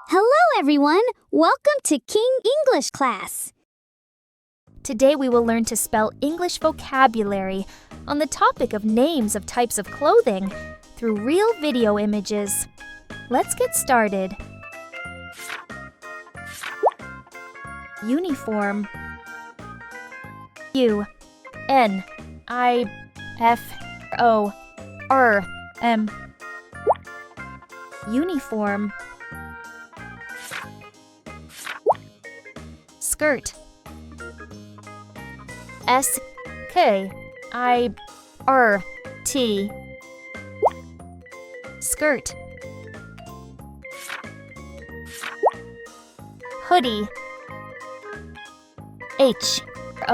Hello, everyone. Welcome to King English class. Today we will learn to spell English vocabulary on the topic of names of types of clothing through real video images. Let's get started. Uniform. U-N-I-F-O-R-M. Uniform. Skirt. S-K-I-R-T. Skirt. Hoodie. H-O-O-D-I-E.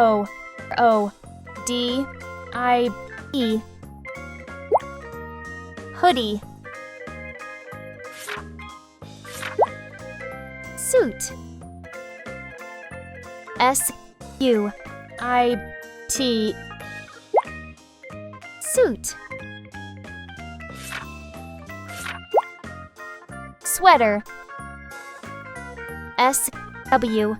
Hoodie. Suit. S-U-I-T. Suit. Sweater. S-W-E-A-T-E-R.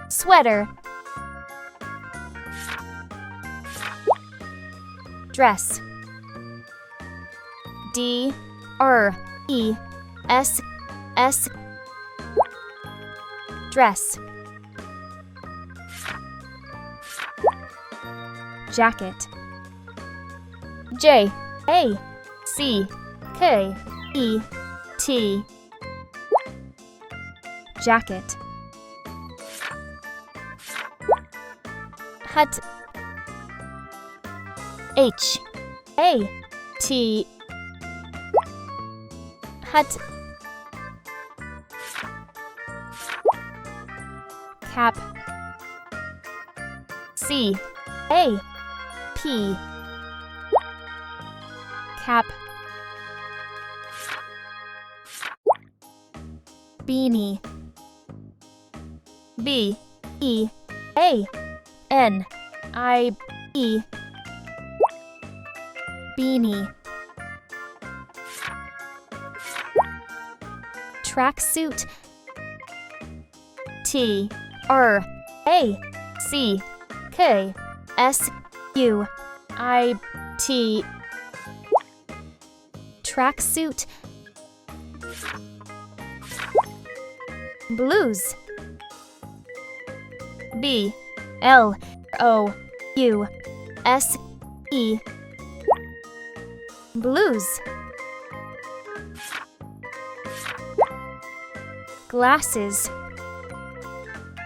Sweater. Dress. D-R-E-S-S. Dress. Jacket. J-A-C-K-E-T. Jacket. Hat. H-A-T. Hat. Cap. C-A-P. Cap. Beanie. B-E-A-N-I-E. Beanie. Tracksuit. T-R-A-C-K-S-U-I-T. Tracksuit. Blues. B-L-O-U-S-E. Blues. Glasses.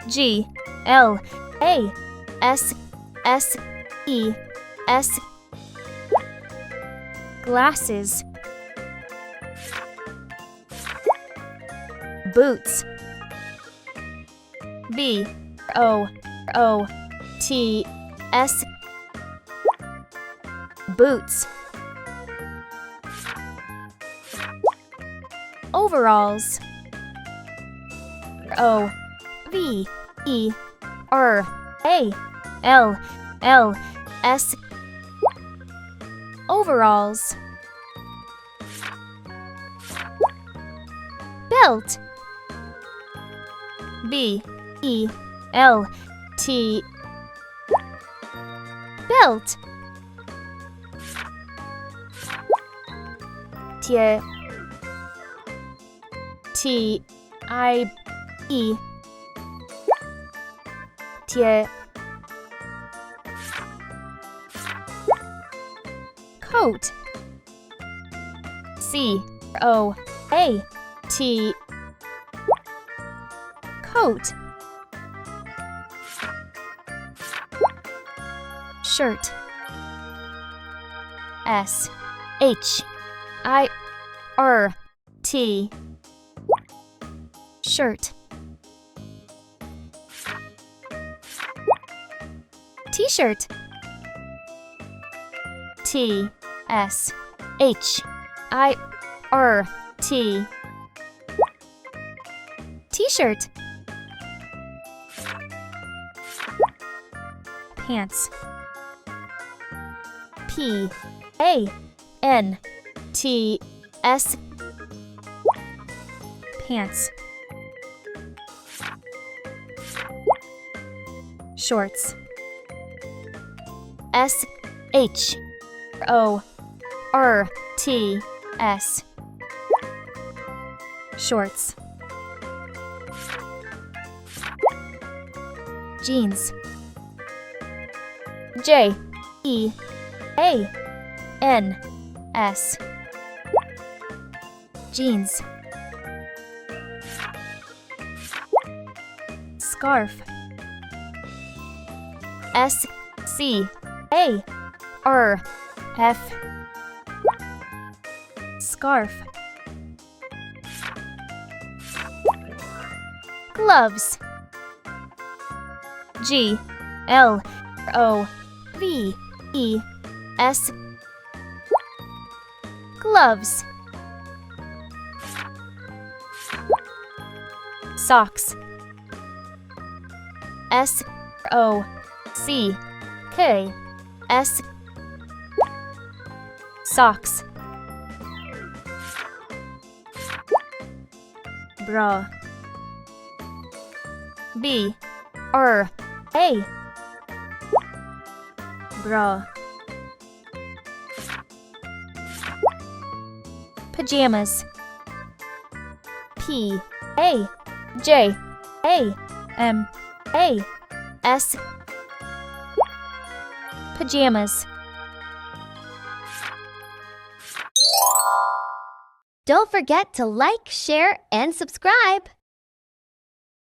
G-L-A-S-S-E-S. Glasses. Boots. B-O-O-T-S. Boots. Overalls. O-V-E-R-A-L-L-S. Overalls. Belt. B-E-L-T. Belt. Tie. T-I-E. Tie. Coat. C-O-A-T. Coat. Shirt. S-H-I-R-T. Shirt. T-shirt. T-S-H-I-R-T. T-shirt. Pants. P-A-N-T. A N T S. Pants. Shorts. S H O R T S. Shorts. Jeans. J E A N S. Jeans. Scarf. S C A R F. Scarf. Gloves. G L O V E S. Gloves. Socks. S O C K S. Socks. Bra. B R A. Bra. Pajamas. P A J A M A S. Pajamas. Don't forget to like, share, and subscribe.